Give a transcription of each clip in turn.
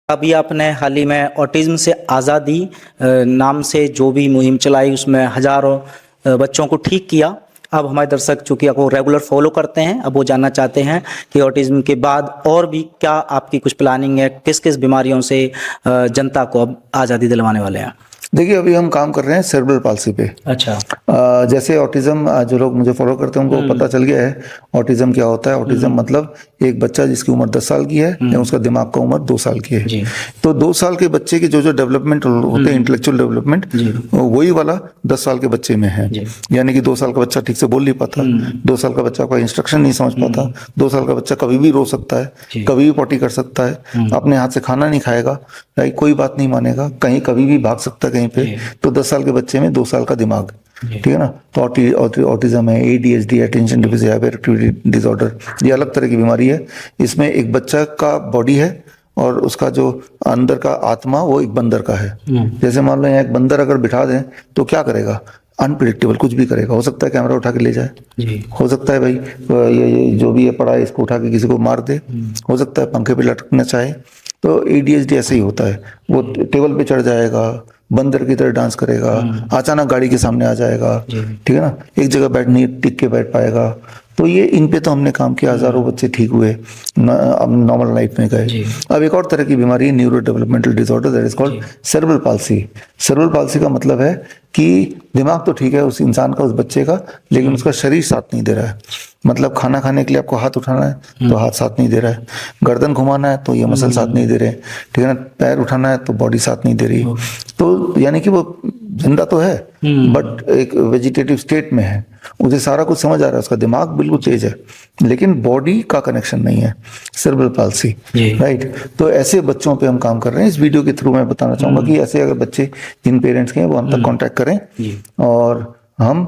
अभी आपने हाल ही में ऑटिज्म से आज़ादी नाम से जो भी मुहिम चलाई, उसमें हजारों बच्चों को ठीक किया। अब हमारे दर्शक चूंकि आपको रेगुलर फॉलो करते हैं, अब वो जानना चाहते हैं कि ऑटिज्म के बाद और भी क्या आपकी कुछ प्लानिंग है, किस किस बीमारियों से जनता को अब आज़ादी दिलवाने वाले हैं। देखिए, अभी हम काम कर रहे हैं सेरेब्रल पाल्सी पे। अच्छा। जैसे ऑटिज्म, जो लोग मुझे फॉलो करते हैं उनको पता चल गया है ऑटिज्म क्या होता है। ऑटिज्म मतलब एक बच्चा जिसकी उम्र 10 साल की है या उसका दिमाग का उम्र 2 साल की है। तो 2 साल के बच्चे की जो जो डेवलपमेंट होते हैं, इंटेलेक्चुअल डेवलपमेंट, वही वाला 10 साल के बच्चे में है। यानी कि 2 साल का बच्चा ठीक से बोल नहीं पाता, 2 साल का बच्चा कोई इंस्ट्रक्शन नहीं समझ पाता, 2 साल का बच्चा कभी भी रो सकता है, कभी भी पॉटी कर सकता है, अपने हाथ से खाना नहीं खाएगा, कोई बात नहीं मानेगा, कहीं कभी भी भाग सकता है कहीं पे। तो 10 साल के बच्चे में 2 साल का दिमाग, ठीक है ना। तो ऑटिज्म है, ADHD, attention deficit hyper activity disorder, ये अलग तरह की बीमारी है। इसमें एक बच्चा का बॉडी है और उसका जो अंदर का आत्मा वो एक बंदर का है। जैसे मान लो यहाँ एक बंदर अगर बिठा दें तो क्या करेगा, अनप्रिडिक्टेबल कुछ भी करेगा। हो सकता है कैमरा उठा के ले जाए, हो सकता है भाई ये जो भी है पड़ा है इसको उठा के किसी को मार दे, हो सकता है पंखे पे लटकना चाहे। तो ADHD ऐसे ही होता है, वो टेबल पे चढ़ जाएगा, बंदर की तरह डांस करेगा, अचानक गाड़ी के सामने आ जाएगा, ठीक है ना, एक जगह बैठ नहीं टिक के बैठ पाएगा। तो ये इन पे तो हमने काम किया, हजारों बच्चे ठीक हुए, अब नॉर्मल लाइफ में गए। अब एक और तरह की बीमारी है, neuro developmental disorder, that is called cerebral palsy. Cerebral palsy का मतलब है कि दिमाग तो ठीक है उस इंसान का, उस बच्चे का, लेकिन उसका शरीर साथ नहीं दे रहा है। मतलब खाना खाने के लिए आपको हाथ उठाना है तो हाथ साथ नहीं दे रहा है, गर्दन घुमाना है तो ये मसल साथ नहीं दे रहे, ठीक है ना, पैर उठाना है तो बॉडी साथ नहीं दे रही। तो यानी कि वो जिंदा तो है बट एक वेजिटेटिव स्टेट में है, उसे सारा कुछ समझ आ रहा है, उसका दिमाग बिल्कुल तेज है लेकिन बॉडी का कनेक्शन नहीं है, सेरेब्रल पाल्सी, राइट। तो ऐसे बच्चों पे हम काम कर रहे हैं। इस वीडियो के थ्रू मैं बताना चाहूंगा कि ऐसे अगर बच्चे जिन पेरेंट्स के हैं वो हम तक कांटेक्ट करें और हम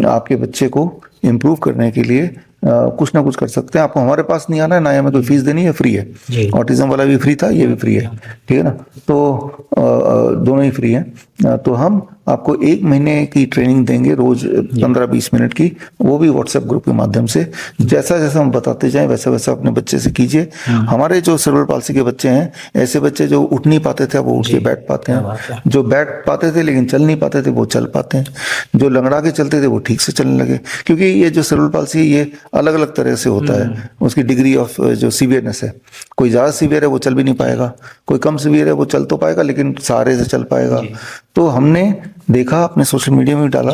आपके बच्चे को इम्प्रूव करने के लिए कुछ ना कुछ कर सकते हैं। आपको हमारे पास नहीं आना है, ना हमें कोई फीस देनी है, फ्री है। ऑटिज्म वाला भी फ्री था, ये भी फ्री है, ठीक है ना। तो दोनों ही फ्री है। तो हम आपको 1 महीने की ट्रेनिंग देंगे, रोज 15-20 मिनट की, वो भी व्हाट्सएप ग्रुप के माध्यम से। जैसा जैसा हम बताते जाएं वैसा वैसा अपने बच्चे से कीजिए। हमारे जो सेरेब्रल पाल्सी के बच्चे हैं, ऐसे बच्चे जो उठ नहीं पाते थे वो उठ के बैठ पाते हैं, जो बैठ पाते थे लेकिन चल नहीं पाते थे वो चल पाते हैं, जो लंगड़ा के चलते थे वो ठीक से चलने लगे। क्योंकि ये जो सेरेब्रल पाल्सी ये अलग अलग तरह से होता है, उसकी डिग्री ऑफ जो सीवियरनेस है, कोई ज़्यादा सीवियर है वो चल भी नहीं पाएगा, कोई कम सीवियर है वो चल तो पाएगा लेकिन सहारे से चल पाएगा। तो हमने देखा, अपने सोशल मीडिया में भी डाला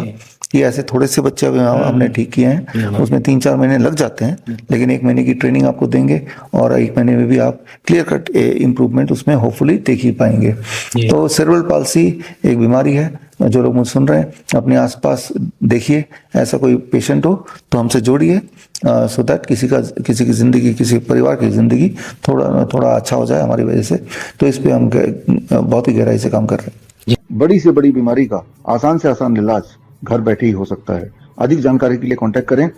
कि ऐसे थोड़े से बच्चे हमने ठीक किए हैं, उसमें 3-4 महीने लग जाते हैं, लेकिन 1 महीने की ट्रेनिंग आपको देंगे और 1 महीने में भी आप क्लियर कट इम्प्रूवमेंट उसमें होपफुली देख ही पाएंगे। तो सेरेब्रल पाल्सी एक बीमारी है, जो लोग मुझे सुन रहे हैं अपने आसपास देखिए, ऐसा कोई पेशेंट हो तो हमसे जोड़िए, सो दैट किसी की जिंदगी, किसी परिवार की जिंदगी थोड़ा अच्छा हो जाए हमारी वजह से। तो इस पे हम बहुत ही गहराई से काम कर रहे हैं। बड़ी से बड़ी बीमारी का आसान से आसान इलाज घर बैठे ही हो सकता है। अधिक जानकारी के लिए कांटेक्ट करें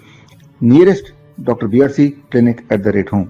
nearest doctor BRC clinic @home।